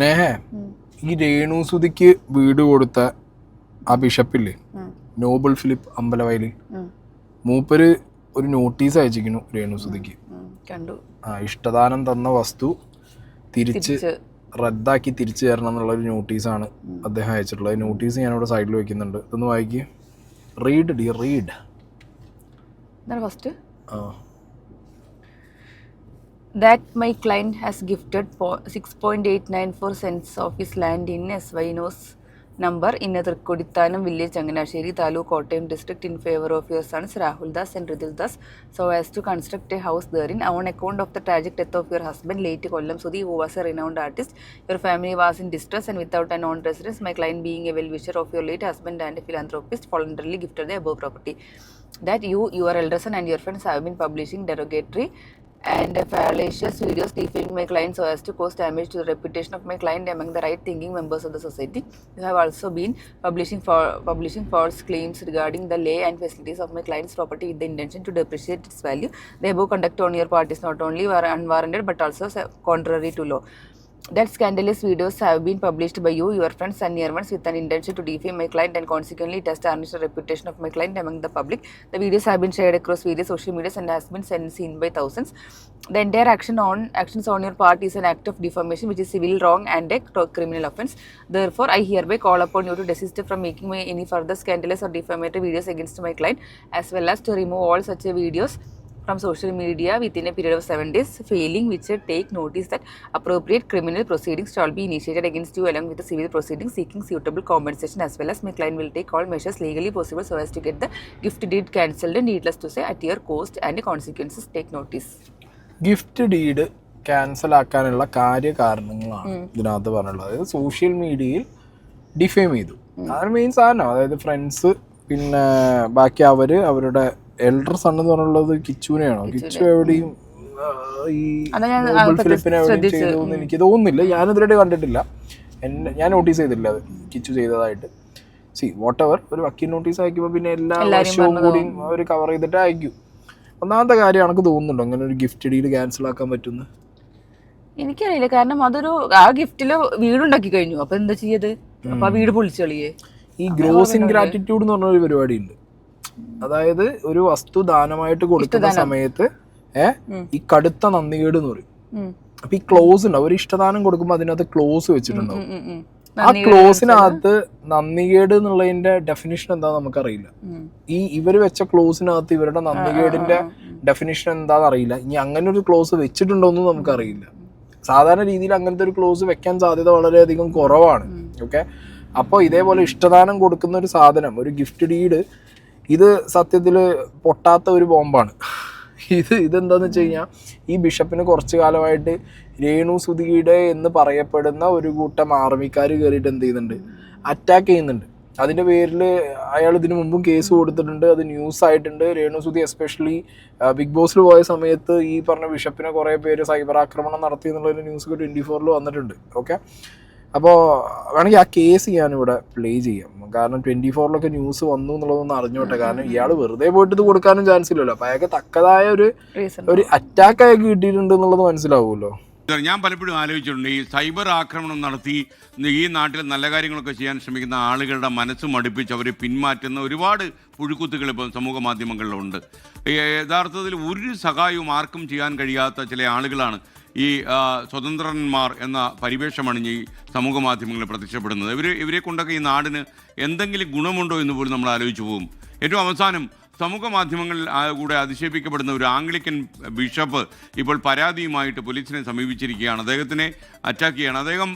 നേഹേ ഈ രേണുസുതിക്ക് വീട് കൊടുത്ത ആ ബിഷപ്പില്ലേ, നോബൽ ഫിലിപ്പ് അമ്പലവയലിൽ, മൂപ്പര് ഒരു നോട്ടീസ് അയച്ചിരിക്കുന്നു രേണുസുതിക്ക്. ഇഷ്ടദാനം തന്ന വസ്തു തിരിച്ച് റദ്ദാക്കി തിരിച്ചു തരണം എന്നുള്ളൊരു നോട്ടീസാണ് അദ്ദേഹം അയച്ചിട്ടുള്ളത്. നോട്ടീസ് ഞാനിവിടെ സൈഡിൽ വെക്കുന്നുണ്ട്, ഇതൊന്ന് വായിക്ക്. Read D read. That my client has gifted 6.894 cents of his land in SYNO's number in Kodithanam village, Changanasheri Taluk, Kottayam district in favor of your sons Rahul Das and Ridil Das, so as to construct a house therein on account of the tragic death of your husband, late Kollam Sudhi, who was a renowned artist. Your family was in distress and without a known residence. My client, being a well-wisher of your late husband and a philanthropist, voluntarily gifted the above property. That you, your elder son and your friends have been publishing derogatory and fallacious videos defaming my client so as to cause damage to the reputation of my client among the right-thinking members of the society. You have also been publishing false claims regarding the lay and facilities of my client's property with the intention to depreciate its value. The above conduct on your part is not only unwarranted but also contrary to law. That scandalous videos have been published by you, your friends and near ones with an intention to defame my client, and consequently it has tarnished the reputation of my client among the public. The videos have been shared across various social medias and has been seen by thousands. The entire actions on your part is an act of defamation which is civil wrong and a criminal offence. Therefore, I hereby call upon you to desist from making any further scandalous or defamatory videos against my client, as well as to remove all such videos from social media within a period of 7 days, failing which take notice that appropriate criminal proceedings shall be initiated against you along with the civil proceedings, seeking suitable compensation, as well as my client will take all measures legally possible so as to get the gift deed cancelled, needless to say, at your cost and consequences. Take notice. Gift deed cancel ആക്കാനുള്ള കാര്യകാരണങ്ങളാണ് ഇതിനകത്ത് പറഞ്ഞുള്ളത്. അതായത് social മീഡിയയിൽ defame ചെയ്തു, അതാണ് main സാധനം. അതായത് friends, പിന്നെ ബാക്കി അവരുടെ എൽഡർ സൺ എന്ന് പറഞ്ഞുള്ളത് കിച്ചുവിനെയാണോ, കിച്ചു എവിടെയും ഈ ഫിലിപ്പിനെ എവിടെയും ചെയ്തതെന്ന് എനിക്ക് തോന്നുന്നില്ല. ഞാനിതിലായിട്ട് കണ്ടിട്ടില്ല, ഞാൻ നോട്ടീസ് ചെയ്തില്ല അത് കിച്ചു ചെയ്തതായിട്ട്. വാട്ട് എവർ, ഒരു വക്കീൽ നോട്ടീസ് അയക്കുമ്പോൾ പിന്നെ എല്ലാ വർഷവും കൂടി അവർ കവർ ചെയ്തിട്ട് അയക്കും. ഒന്നാമത്തെ കാര്യം എനിക്ക് തോന്നുന്നുണ്ടോ അങ്ങനെ ഒരു ഗിഫ്റ്റ് ഡീൽ ക്യാൻസൽ ആക്കാൻ പറ്റുന്ന? എനിക്കറിയില്ല, കാരണം അതൊരു ആ ഗിഫ്റ്റില് വീടുണ്ടാക്കി കഴിഞ്ഞു, അപ്പൊ എന്താ ചെയ്യത്? അപ്പൊ ആ വീട് പൊളിച്ചു കളിയേ. ഈ ഗ്രോസ് ഇൻഗ്രാറ്റിറ്റ്യൂഡ് എന്ന് പറഞ്ഞൊരു പരിപാടി ഉണ്ട്. അതായത് ഒരു വസ്തു ദാനമായിട്ട് കൊടുക്കുന്ന സമയത്ത് ഈ കടുത്ത നന്ദികേട് എന്ന് പറയും. അപ്പൊ ഈ ക്ലോസ് ഉണ്ടാവും, ഒരു ഇഷ്ടദാനം കൊടുക്കുമ്പോൾ അതിനകത്ത് ക്ലോസ് വെച്ചിട്ടുണ്ടാവും. ആ ക്ലോസിനകത്ത് നന്ദികേട് എന്നുള്ളതിന്റെ ഡെഫിനിഷൻ എന്താന്ന് നമുക്കറിയില്ല. ഇവര് വെച്ച ക്ലോസിനകത്ത് ഇവരുടെ നന്ദികേടിന്റെ ഡെഫിനിഷൻ എന്താന്ന് അറിയില്ല. ഇനി അങ്ങനെ ഒരു ക്ലോസ് വെച്ചിട്ടുണ്ടോന്നും നമുക്കറിയില്ല. സാധാരണ രീതിയിൽ അങ്ങനത്തെ ഒരു ക്ലോസ് വെക്കാൻ സാധ്യത വളരെയധികം കുറവാണ്. ഓക്കെ, അപ്പോൾ ഇതേപോലെ ഇഷ്ടദാനം കൊടുക്കുന്ന ഒരു സാധനം, ഒരു ഗിഫ്റ്റ് ഡീഡ്, ഇത് സത്യത്തിൽ പൊട്ടാത്ത ഒരു ബോംബാണ്. ഇതെന്താന്ന് വെച്ച് കഴിഞ്ഞാൽ, ഈ ബിഷപ്പിന് കുറച്ചു കാലമായിട്ട് രേണുസുതിയുടെ എന്ന് പറയപ്പെടുന്ന ഒരു കൂട്ടം ആർമിക്കാർ കയറിയിട്ട് എന്ത് ചെയ്യുന്നുണ്ട്, അറ്റാക്ക് ചെയ്യുന്നുണ്ട്. അതിൻ്റെ പേരിൽ അയാൾ ഇതിനു മുമ്പും കേസ് കൊടുത്തിട്ടുണ്ട്, അത് ന്യൂസ് ആയിട്ടുണ്ട്. രേണുസുതി എസ്പെഷ്യലി ബിഗ് ബോസിൽ പോയ സമയത്ത് ഈ പറഞ്ഞ ബിഷപ്പിനെ കുറേ പേര് സൈബർ ആക്രമണം നടത്തി എന്നുള്ളൊരു ന്യൂസ് 24 വന്നിട്ടുണ്ട്. ഓക്കെ, അപ്പോൾ വേണമെങ്കിൽ ആ കേസ് ഞാനിവിടെ പ്ലേ ചെയ്യാം, കാരണം 24 ന്യൂസ് വന്നു എന്നുള്ളതൊന്ന് അറിഞ്ഞോട്ടെ. കാരണം ഇയാൾ വെറുതെ പോയിട്ട് ഇത് കൊടുക്കാനും ചാൻസ് ഇല്ലല്ലോ. അപ്പോൾ അയാൾക്ക് തക്കതായ ഒരു അറ്റാക്ക് അയാൾക്ക് കിട്ടിയിട്ടുണ്ട് എന്നുള്ളത് മനസ്സിലാവുമല്ലോ. ഞാൻ പലപ്പോഴും ആലോചിച്ചിട്ടുണ്ട്, ഈ സൈബർ ആക്രമണം നടത്തി ഈ നാട്ടിൽ നല്ല കാര്യങ്ങളൊക്കെ ചെയ്യാൻ ശ്രമിക്കുന്ന ആളുകളുടെ മനസ്സ് മടുപ്പിച്ച് അവരെ പിന്മാറ്റുന്ന ഒരുപാട് പുഴുക്കുത്തുകൾ ഇപ്പോൾ സമൂഹ മാധ്യമങ്ങളിലുണ്ട്. യഥാർത്ഥത്തിൽ ഒരു സഹായവും ആർക്കും ചെയ്യാൻ കഴിയാത്ത ചില ആളുകളാണ് ഈ സ്വതന്ത്രന്മാർ എന്ന പരിവേഷമണിഞ്ഞ് ഈ സമൂഹ മാധ്യമങ്ങളിൽ പ്രത്യക്ഷപ്പെടുന്നത്. ഇവരെ കൊണ്ടൊക്കെ ഈ നാടിന് എന്തെങ്കിലും ഗുണമുണ്ടോ എന്ന് പോലും നമ്മൾ ആലോചിച്ച് പോകും. ഏറ്റവും അവസാനം സമൂഹ മാധ്യമങ്ങളിൽ കൂടെ അധിക്ഷേപിക്കപ്പെടുന്ന ഒരു ആംഗ്ലിക്കൻ ബിഷപ്പ് ഇപ്പോൾ പരാതിയുമായിട്ട് പോലീസിനെ സമീപിച്ചിരിക്കുകയാണ്. അദ്ദേഹത്തിനെ അറ്റാക്ക് ചെയ്യണം. അദ്ദേഹം,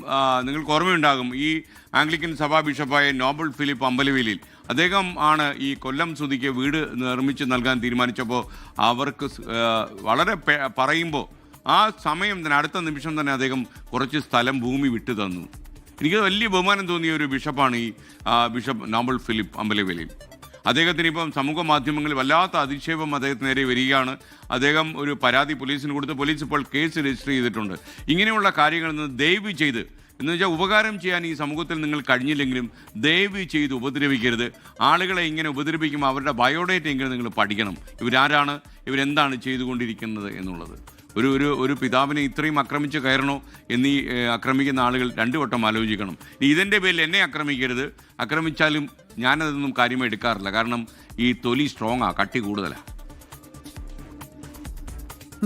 നിങ്ങൾക്ക് ഓർമ്മയുണ്ടാകും, ഈ ആംഗ്ലിക്കൻ സഭാ ബിഷപ്പായ നോബൽ ഫിലിപ്പ് അമ്പലവേലിൽ അദ്ദേഹം ആണ് ഈ കൊല്ലം സുധിക്ക് വീട് നിർമ്മിച്ച് നൽകാൻ തീരുമാനിച്ചപ്പോൾ അവർക്ക് വളരെ പറയുമ്പോൾ ആ സമയം തന്നെ, അടുത്ത നിമിഷം തന്നെ അദ്ദേഹം കുറച്ച് സ്ഥലം, ഭൂമി വിട്ടു തന്നു. എനിക്ക് വലിയ ബഹുമാനം തോന്നിയ ഒരു ബിഷപ്പാണ് ഈ ബിഷപ്പ് നോബൽ ഫിലിപ്പ് അമ്പലവേലിൽ. അദ്ദേഹത്തിന് ഇപ്പം സമൂഹ മാധ്യമങ്ങളിൽ വല്ലാത്ത അധിക്ഷേപം അദ്ദേഹത്തിന് നേരെ വരികയാണ്. അദ്ദേഹം ഒരു പരാതി പോലീസിന് കൊടുത്ത് പോലീസ് ഇപ്പോൾ കേസ് രജിസ്റ്റർ ചെയ്തിട്ടുണ്ട്. ഇങ്ങനെയുള്ള കാര്യങ്ങളിൽ നിന്ന് ദയവ് ചെയ്ത്, എന്ന് വെച്ചാൽ ഉപകാരം ചെയ്യാൻ ഈ സമൂഹത്തിൽ നിങ്ങൾ കഴിഞ്ഞില്ലെങ്കിലും ദയവ് ചെയ്ത് ഉപദ്രവിക്കരുത്. ആളുകളെ ഇങ്ങനെ ഉപദ്രവിക്കുമ്പോൾ അവരുടെ ബയോഡേറ്റ എങ്കിലും നിങ്ങൾ പഠിക്കണം. ഇവരാരാണ്, ഇവരെന്താണ് ചെയ്തുകൊണ്ടിരിക്കുന്നത് എന്നുള്ളത്. ഒരു ഒരു ഒരു പിതാവിനെ ഇത്രയും ആക്രമിച്ച് കയറണോ എന്നീ ആക്രമിക്കുന്ന ആളുകൾ 2 വട്ടം ആലോചിക്കണം. ഇതിൻ്റെ പേരിൽ എന്നെ ആക്രമിക്കരുത്, ആക്രമിച്ചാലും ഞാനതൊന്നും കാര്യമായി എടുക്കാറില്ല. കാരണം ഈ തൊലി സ്ട്രോങ്ങാ, കട്ടി കൂടുതലാണ്.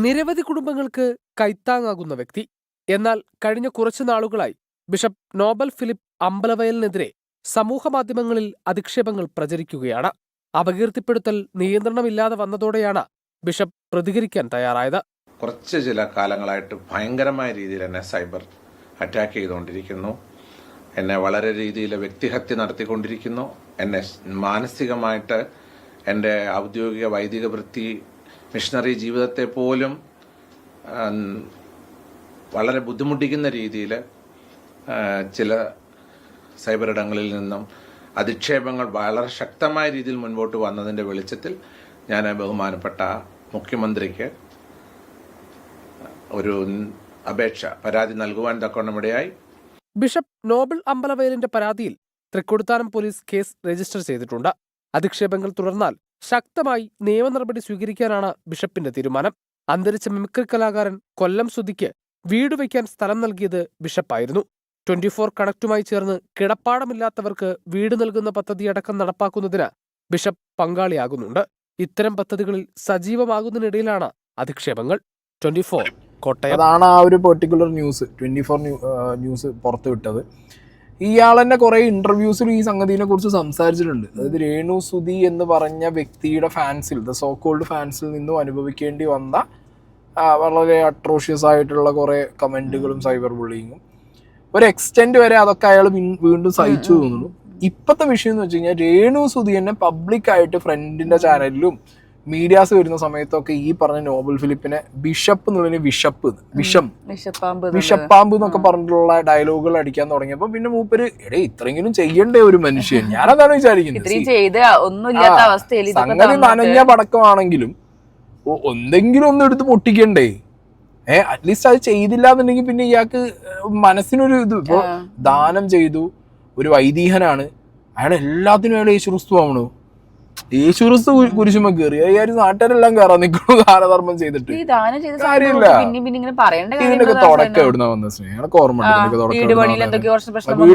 നിരവധി കുടുംബങ്ങൾക്ക് കൈത്താങ്ങാകുന്ന വ്യക്തി. എന്നാൽ കഴിഞ്ഞ കുറച്ചു നാളുകളായി ബിഷപ്പ് നോബൽ ഫിലിപ്പ് അമ്പലവയലിനെതിരെ സമൂഹമാധ്യമങ്ങളിൽ അധിക്ഷേപങ്ങൾ പ്രചരിക്കുകയാണ്. അപകീർത്തിപ്പെടുത്തൽ നിയന്ത്രണമില്ലാതെ വന്നതോടെയാണ് ബിഷപ്പ് പ്രതികരിക്കാൻ തയ്യാറായത്. കുറച്ച് ചില കാലങ്ങളായിട്ട് ഭയങ്കരമായ രീതിയിൽ എന്നെ സൈബർ അറ്റാക്ക് ചെയ്തുകൊണ്ടിരിക്കുന്നു. എന്നെ വളരെ രീതിയിൽ വ്യക്തിഹത്യ നടത്തിക്കൊണ്ടിരിക്കുന്നു. എന്നെ മാനസികമായിട്ട് എൻ്റെ ഔദ്യോഗിക വൈദിക വൃത്തി, മിഷണറി ജീവിതത്തെ പോലും വളരെ ബുദ്ധിമുട്ടിക്കുന്ന രീതിയിൽ ചില സൈബർ ഇടങ്ങളിൽ നിന്നും അധിക്ഷേപങ്ങൾ വളരെ ശക്തമായ രീതിയിൽ മുൻപോട്ട് വന്നതിൻ്റെ വെളിച്ചത്തിൽ ഞാൻ ബഹുമാനപ്പെട്ട മുഖ്യമന്ത്രിക്ക് ഒരു പരാതി നൽകുവാൻ തക്കവണ്ണമിടയായി. ബിഷപ്പ് നോബൽ അമ്പലവയലിന്റെ പരാതിയിൽ തൃക്കൊടിത്താനം പോലീസ് കേസ് രജിസ്റ്റർ ചെയ്തിട്ടുണ്ട്. അധിക്ഷേപങ്ങൾ തുടർന്നാൽ ശക്തമായി നിയമ നടപടി സ്വീകരിക്കാനാണ് ബിഷപ്പിന്റെ തീരുമാനം. അന്തരിച്ച മിമിക്രി കലാകാരൻ കൊല്ലം സുധിക്ക് വീട് വയ്ക്കാൻ സ്ഥലം നൽകിയത് ബിഷപ്പായിരുന്നു. 24 കണക്റ്റുമായി ചേർന്ന് കിടപ്പാടമില്ലാത്തവർക്ക് വീട് നൽകുന്ന പദ്ധതിയടക്കം നടപ്പാക്കുന്നതിന് ബിഷപ്പ് പങ്കാളിയാകുന്നുണ്ട്. ഇത്തരം പദ്ധതികളിൽ സജീവമാകുന്നതിനിടയിലാണ് അധിക്ഷേപങ്ങൾ. 24 കോട്ടയം. അതാണ് ആ ഒരു പെർട്ടിക്കുലർ ന്യൂസ് 24 ന്യൂസ് പുറത്തു വിട്ടത്. ഇയാൾ തന്നെ കുറെ ഇന്റർവ്യൂസിൽ ഈ സംഗതിനെ കുറിച്ച് സംസാരിച്ചിട്ടുണ്ട്. അതായത് രേണു സുധി എന്ന് പറഞ്ഞ വ്യക്തിയുടെ ഫാൻസിൽ, ദ സോ കോൾഡ് ഫാൻസിൽ നിന്നും അനുഭവിക്കേണ്ടി വന്ന വളരെ അട്രോഷ്യസ് ആയിട്ടുള്ള കുറെ കമന്റുകളും സൈബർ ബുള്ളിങ്ങും ഒരു എക്സ്റ്റെൻഡ് വരെ അതൊക്കെ അയാൾ വീണ്ടും സഹിച്ചു തോന്നുന്നു. ഇപ്പോഴത്തെ വിഷയം എന്ന് വെച്ച് കഴിഞ്ഞാൽ രേണു സുധി തന്നെ പബ്ലിക്കായിട്ട് ഫ്രണ്ടിന്റെ ചാനലിലും മീഡിയാസ് വരുന്ന സമയത്തൊക്കെ ഈ പറഞ്ഞ നോബൽ ഫിലിപ്പിനെ ബിഷപ്പ് എന്നുള്ളതിന് വിഷപ്പാമ്പ് എന്നൊക്കെ പറഞ്ഞിട്ടുള്ള ഡയലോഗുകൾ അടിക്കാൻ തുടങ്ങിയപ്പോ പിന്നെ മൂപ്പര് ഇത്രയെങ്കിലും ചെയ്യണ്ടേ ഒരു മനുഷ്യൻ, ഞാനതാണ് വിചാരിക്കുന്നത്. സംഗതി നനഞ്ഞ പടക്കമാണെങ്കിലും എന്തെങ്കിലും ഒന്ന് എടുത്ത് പൊട്ടിക്കണ്ടേ? അറ്റ്ലീസ്റ്റ് അത് ചെയ്തില്ല എന്നുണ്ടെങ്കിൽ പിന്നെ ഇയാൾക്ക് മനസ്സിനൊരു ഇത്. ഇപ്പൊ ദാനം ചെയ്തു, ഒരു വൈദികനാണ്, അയാൾ എല്ലാത്തിനും അയാൾ യേശുക്രിസ്തു ആവണു. യേശുക്രിസ്തു കുരിശുമ കയറി നാട്ടുകാരെല്ലാം കയറാൻ നിൽക്കുന്നു ദാനധർമ്മം ചെയ്തിട്ട്. കാര്യമില്ല. ഇതിനൊക്കെ തുടക്കം എവിടുന്ന വന്ന സ്നേഹം ഓർമ്മയുണ്ട്. വീട്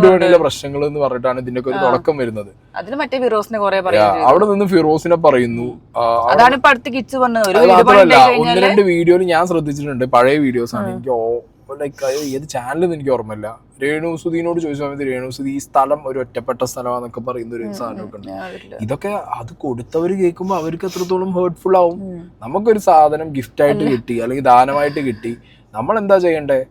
പണിയിലെ പ്രശ്നങ്ങൾ എന്ന് പറഞ്ഞിട്ടാണ് ഇതിന്റെ ഒരു തുടക്കം വരുന്നത്. അവിടെ നിന്ന് ഫിറോസിനെ പറയുന്നു. മാത്രമല്ല 1-2 വീഡിയോയിൽ ഞാൻ ശ്രദ്ധിച്ചിട്ടുണ്ട്, പഴയ വീഡിയോസ് ആണ്. എനിക്ക് ലൈക്ക് ഏത് ചാനലെന്ന് എനിക്ക് ഓർമ്മയില്ല. രേണു സുധീനോട് ചോദിച്ച സമയത്ത് രേണു സുധി ഈ സ്ഥലം ഒരു ഒറ്റപ്പെട്ട സ്ഥലമാന്നൊക്കെ പറയുന്ന ഒരു സാധനമൊക്കെ ഉണ്ട്. ഇതൊക്കെ അത് കൊടുത്തവര് കേൾക്കുമ്പോൾ അവർക്ക് എത്രത്തോളം ഹേർട്ട്ഫുൾ ആവും. നമുക്കൊരു സാധനം ഗിഫ്റ്റ് ആയിട്ട് കിട്ടി അല്ലെങ്കിൽ ദാനമായിട്ട് കിട്ടി, നമ്മൾ എന്താ ചെയ്യണ്ടേ?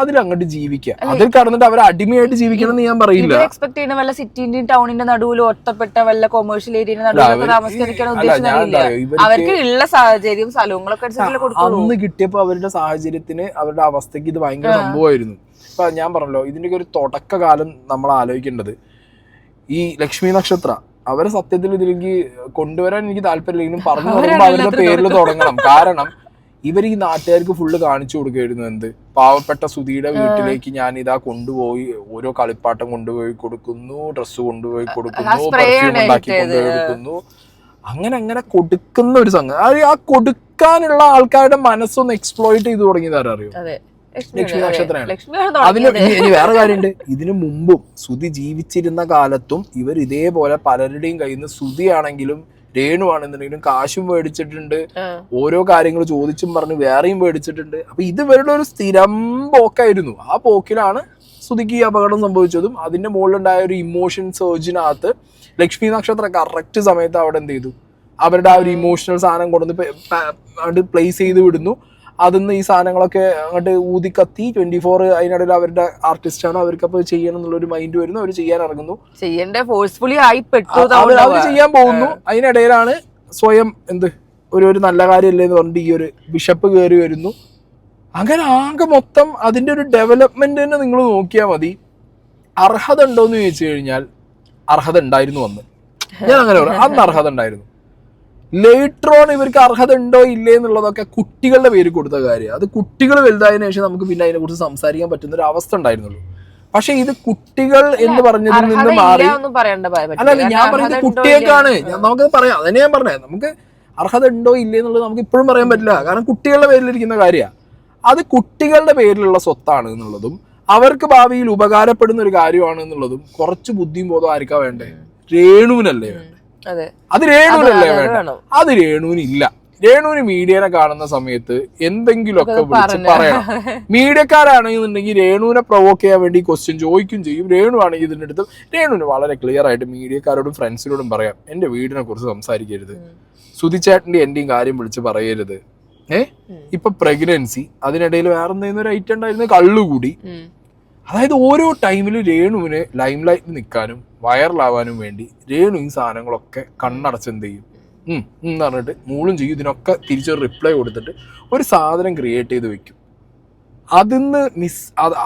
അതിലങ്ങോട്ട് ജീവിക്കുക. അതിൽ കടന്നിട്ട് അവർ അടിമയായിട്ട് ജീവിക്കണം എന്ന് ഞാൻ പറയില്ല. എക്സ്പെക്ട് ചെയ്യുന്ന വല്ല സിറ്റിന്റെ ടൗണിന്റെ നടുവിൽ ഒറ്റപ്പെട്ട വല്ല കൊമേഴ്ഷ്യൽ ഏരിയയുടെ നടുവിലൊക്കെ താമസിക്കാൻ ഉദ്ദേശിക്കുന്നില്ല. അവർക്ക് ഉള്ള സാഹചര്യം സ്ഥലങ്ങളൊക്കെ അന്ന് കിട്ടിയപ്പോ അവരുടെ സാഹചര്യത്തിന് അവരുടെ അവസ്ഥക്ക് ഇത് ഭയങ്കര സംഭവമായിരുന്നു. ഇപ്പൊ ഞാൻ പറഞ്ഞല്ലോ, ഇതിന്റെ ഒരു തുടക്കകാലം നമ്മൾ ആലോചിക്കേണ്ടത് ഈ ലക്ഷ്മി നക്ഷത്ര അവരെ സത്യത്തിൽ ഇതിലേക്ക് കൊണ്ടുവരാൻ എനിക്ക് താല്പര്യമില്ലെങ്കിലും പറഞ്ഞു തുടങ്ങുമ്പോൾ അവരുടെ പേരിൽ തുടങ്ങണം. കാരണം ഇവർ ഈ നാട്ടുകാർക്ക് ഫുള്ള് കാണിച്ചു കൊടുക്കുകയായിരുന്നു. എന്ത് പാവപ്പെട്ട സുധിയുടെ വീട്ടിലേക്ക് ഞാൻ ഇതാ കൊണ്ടുപോയി ഓരോ കളിപ്പാട്ടം കൊണ്ടുപോയി കൊടുക്കുന്നു, ഡ്രസ്സ് കൊണ്ടുപോയി കൊടുക്കുന്നു, പെർഫ്യൂം ഉണ്ടാക്കി കൊണ്ടുപോയി കൊടുക്കുന്നു, അങ്ങനെ കൊടുക്കുന്ന ഒരു സംഗതി. ആ കൊടുക്കാനുള്ള ആൾക്കാരുടെ മനസ്സൊന്ന് എക്സ്പ്ലോയിറ്റ് ചെയ്ത് തുടങ്ങിയതാരറിയോ? ലക്ഷ്മി നക്ഷത്രമാണ്. അതിന് ഇനി വേറെ കാര്യമുണ്ട്. ഇതിനു മുമ്പും സുധി ജീവിച്ചിരുന്ന കാലത്തും ഇവർ ഇതേപോലെ പലരുടെയും കയ്യിൽ നിന്ന് സുധിയാണെങ്കിലും രേണു ആണെന്നുണ്ടെങ്കിലും കാശും മേടിച്ചിട്ടുണ്ട്, ഓരോ കാര്യങ്ങൾ ചോദിച്ചും പറഞ്ഞ് വേറെയും മേടിച്ചിട്ടുണ്ട്. അപ്പൊ ഇത് ഇവരുടെ ഒരു സ്ഥിരം പോക്കായിരുന്നു. ആ പോക്കിലാണ് സുധിക്ക് ഈ അപകടം സംഭവിച്ചതും. അതിന്റെ മുകളിലുണ്ടായ ഒരു ഇമോഷൻ സർജിനകത്ത് ലക്ഷ്മി നക്ഷത്ര കറക്റ്റ് സമയത്ത് അവിടെ എന്ത് ചെയ്തു, അവരുടെ ആ ഒരു ഇമോഷണൽ സാധനം കൊണ്ടുവന്ന് പ്ലേസ് ചെയ്ത് വിടുന്നു. അതിന്ന് ഈ സാധനങ്ങളൊക്കെ അങ്ങോട്ട് ഊതി കത്തി 24 അതിനിടയിൽ അവരുടെ ആർട്ടിസ്റ്റാണ്, അവർക്ക് അപ്പൊ ചെയ്യണം എന്നുള്ളൊരു മൈൻഡ് വരുന്നു. അവർ ചെയ്യാൻ ഇറങ്ങുന്നു, അവർ ചെയ്യാൻ പോകുന്നു. അതിനിടയിലാണ് സ്വയം ഒരു നല്ല കാര്യമല്ലേ എന്ന് പറഞ്ഞിട്ട് ഈ ഒരു ബിഷപ്പ് കയറി വരുന്നു. അങ്ങനെ ആകെ മൊത്തം അതിന്റെ ഒരു ഡെവലപ്മെന്റ് തന്നെ നിങ്ങൾ നോക്കിയാൽ മതി. അർഹത ഉണ്ടോന്ന് ചോദിച്ചു കഴിഞ്ഞാൽ അർഹത ഉണ്ടായിരുന്നു അന്ന്. ഞാൻ അങ്ങനെ പറയാം, അന്ന് അർഹത ഉണ്ടായിരുന്നു. ലേറ്റർ ഓൺ ഇവർക്ക് അർഹത ഉണ്ടോ ഇല്ലേ എന്നുള്ളതൊക്കെ കുട്ടികളുടെ പേര് കൊടുത്ത കാര്യം. അത് കുട്ടികൾ വലുതായതിനു ശേഷം നമുക്ക് പിന്നെ അതിനെ കുറിച്ച് സംസാരിക്കാൻ പറ്റുന്ന ഒരു അവസ്ഥ ഉണ്ടായിരുന്നുള്ളൂ. പക്ഷെ ഇത് കുട്ടികൾ എന്ന് പറഞ്ഞതിൽ നിന്ന് മാറി, അല്ല ഞാൻ പറയുന്നത് കുട്ടിയേക്കാണ്. നമുക്ക് പറയാം, അതന്നെ ഞാൻ പറഞ്ഞത്. നമുക്ക് അർഹത ഉണ്ടോ ഇല്ലേ എന്നുള്ളത് നമുക്ക് ഇപ്പോഴും പറയാൻ പറ്റില്ല. കാരണം കുട്ടികളുടെ പേരിലിരിക്കുന്ന കാര്യമാണ്. അത് കുട്ടികളുടെ പേരിലുള്ള സ്വത്താണ് എന്നുള്ളതും അവർക്ക് ഭാവിയിൽ ഉപകാരപ്പെടുന്ന ഒരു കാര്യമാണ് എന്നുള്ളതും കുറച്ച് ബുദ്ധിയും ബോധം ആർക്കാ വേണ്ടേ? രേണുവിനല്ലേ വേണ്ടേ? അത് രേണുവിനല്ലേ വേണ്ട? അത് രേണുവിനില്ല. രേണുവിന് മീഡിയനെ കാണുന്ന സമയത്ത് എന്തെങ്കിലുമൊക്കെ വിളിച്ച് പറയണം. മീഡിയക്കാരാണെന്നുണ്ടെങ്കിൽ രേണുവിനെ പ്രൊവോക്ക് ചെയ്യാൻ വേണ്ടി ക്വസ്റ്റ്യൻ ചോദിക്കും ചെയ്യും. രേണു ആണെങ്കിൽ ഇതിൻ്റെ അടുത്ത് രേണുവിന് വളരെ ക്ലിയർ ആയിട്ട് മീഡിയക്കാരോടും ഫ്രണ്ട്സിനോടും പറയാം, എൻ്റെ വീടിനെ കുറിച്ച് സംസാരിക്കരുത്, സുധിച്ചേട്ടൻ്റെ എൻ്റെയും കാര്യം വിളിച്ച് പറയരുത്. ഇപ്പൊ പ്രഗ്നൻസി, അതിനിടയിൽ വേറെ എന്തെങ്കിലും ഒരു ഐറ്റം ഉണ്ടായിരുന്നു, കള്ളുകൂടി. അതായത് ഓരോ ടൈമിലും രേണുവിന് ലൈം ലൈറ്റിൽ നിൽക്കാനും വൈറലാവാനും വേണ്ടി രേണു ഈ സാധനങ്ങളൊക്കെ കണ്ണടച്ച് എന്ത് ചെയ്യും എന്ന് പറഞ്ഞിട്ട് മൂളും ചെയ്യും. ഇതിനൊക്കെ തിരിച്ചൊരു റിപ്ലൈ കൊടുത്തിട്ട് ഒരു സാധനം ക്രിയേറ്റ് ചെയ്ത് വെക്കും.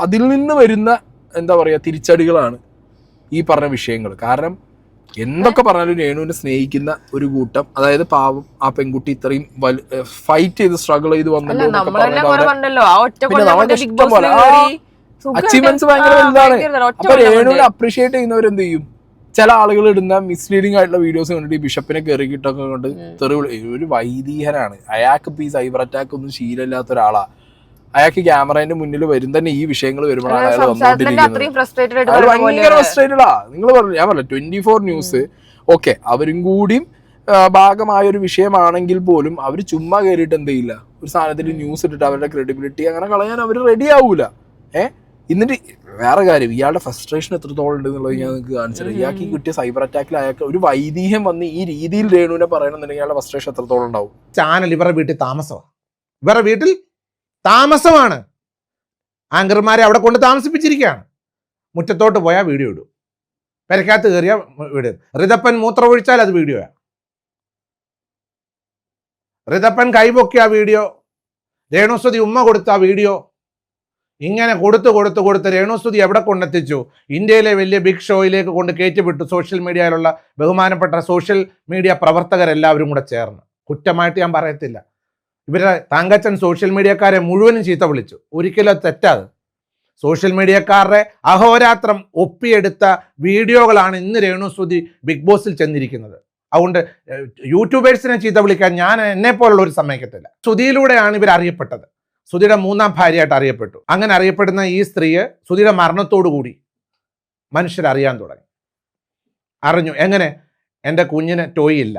അതിൽ നിന്ന് വരുന്ന എന്താ പറയുക തിരിച്ചടികളാണ് ഈ പറഞ്ഞ വിഷയങ്ങൾ. കാരണം എന്തൊക്കെ പറഞ്ഞാലും രേണുവിനെ സ്നേഹിക്കുന്ന ഒരു കൂട്ടം, അതായത് പാവം ആ പെൺകുട്ടി ഇത്രയും ഫൈറ്റ് ചെയ്ത് സ്ട്രഗിൾ ചെയ്ത് വന്നല്ലോ, ഇഷ്ടം പോലെ അച്ചീവ്മെന്റ്സ് ഭയങ്കര വലുതാണ്. അപ്പൊ രേണുവിനെ അപ്രീഷിയേറ്റ് ചെയ്യുന്നവർ എന്ത് ചെയ്യും? ചില ആളുകൾ ഇടുന്ന മിസ്ലീഡിംഗ് ആയിട്ടുള്ള വീഡിയോസ് കണ്ടിട്ട് ഈ ബിഷപ്പിനെ കയറിക്കിട്ടൊക്കെ കൊണ്ട് ഒരു വൈദികനാണ് അയാൾക്ക്. ഇപ്പൊ ഈ സൈബർ അറ്റാക്ക് ഒന്നും ശീലമില്ലാത്ത ഒരാളാ. അയാൾക്ക് ക്യാമറേന്റെ മുന്നിൽ വരും തന്നെ ഈ വിഷയങ്ങൾ വരുമ്പോഴാണ് അയാൾ വന്നുകൊണ്ടിരിക്കുന്നത്. അയാൾ ഭയങ്കര ഫ്രസ്ട്രേറ്റഡാ. നിങ്ങൾ പറഞ്ഞു, ഞാൻ പറഞ്ഞു 24 ന്യൂസ് ഓക്കെ അവരും കൂടിയും ഭാഗമായ ഒരു വിഷയമാണെങ്കിൽ പോലും അവർ ചുമ്മാ കയറിയിട്ട് എന്ത് ചെയ്യില്ല, ഒരു സാധനത്തിൽ ന്യൂസ് ഇട്ടിട്ട് അവരുടെ ക്രെഡിബിലിറ്റി അങ്ങനെ കളയാൻ അവർ റെഡി ആവൂല. എന്നിട്ട് വേറെ കാര്യം, ഇയാളുടെ ഫ്രസ്ട്രേഷൻ എത്രത്തോളം ഉണ്ട് എന്നുള്ളത് ഞാൻ നിങ്ങൾക്ക് കാണിച്ചത്. ഇയാൾക്ക് ഈ കിട്ടിയ സൈബർ അറ്റാക്കിൽ അയാൾക്ക് ഒരു വൈദീഹ്യം വന്ന് ഈ രീതിയിൽ രേണുവിനെ പറയണമെന്നുണ്ടെങ്കിൽ അയാളുടെ ഫ്രസ്ട്രേഷൻ എത്രത്തോളം ഉണ്ടാവും. ചാനൽ ഇവരുടെ വീട്ടിൽ താമസമാണ്, ഇവരുടെ വീട്ടിൽ താമസമാണ്. ആങ്കർമാരെ അവിടെ കൊണ്ട് താമസിപ്പിച്ചിരിക്കുകയാണ്. മുറ്റത്തോട്ട് പോയാൽ വീഡിയോ ഇടും, പെരക്കകത്ത് കയറിയ വീഡിയോ. ഋതപ്പൻ മൂത്രം ഒഴിച്ചാൽ അത് വീഡിയോയാണ്. ഋതപ്പൻ കൈപൊക്കിയ വീഡിയോ, രേണുസുതി ഉമ്മ കൊടുത്ത വീഡിയോ, ഇങ്ങനെ കൊടുത്ത് രേണുസുതി എവിടെ കൊണ്ടെത്തിച്ചു? ഇന്ത്യയിലെ വലിയ ബിഗ് ഷോയിലേക്ക് കൊണ്ട് കയറ്റിവിട്ടു. സോഷ്യൽ മീഡിയയിലുള്ള ബഹുമാനപ്പെട്ട സോഷ്യൽ മീഡിയ പ്രവർത്തകരെല്ലാവരും കൂടെ ചേർന്ന്. കുറ്റമായിട്ട് ഞാൻ പറയത്തില്ല. ഇവരുടെ തങ്കച്ചൻ സോഷ്യൽ മീഡിയക്കാരെ മുഴുവനും ചീത്ത വിളിച്ചു. ഒരിക്കലും തെറ്റാത്. സോഷ്യൽ മീഡിയക്കാരുടെ അഹോരാത്രം ഒപ്പിയെടുത്ത വീഡിയോകളാണ് ഇന്ന് രേണുസുതി ബിഗ് ബോസിൽ ചെന്നിരിക്കുന്നത്. അതുകൊണ്ട് യൂട്യൂബേഴ്സിനെ ചീത്ത വിളിക്കാൻ ഞാൻ എന്നെ പോലുള്ള ഒരു സമ്മതിക്കത്തില്ല. സുധിയിലൂടെയാണ് ഇവർ അറിയപ്പെട്ടത്. സുധിയുടെ 3ാം ഭാര്യയായിട്ട് അറിയപ്പെട്ടു. അങ്ങനെ അറിയപ്പെടുന്ന ഈ സ്ത്രീയെ സുധിയുടെ മരണത്തോടു കൂടി മനുഷ്യരറിയാൻ തുടങ്ങി. അറിഞ്ഞു എങ്ങനെ? എൻ്റെ കുഞ്ഞിന് ടോയ് ഇല്ല,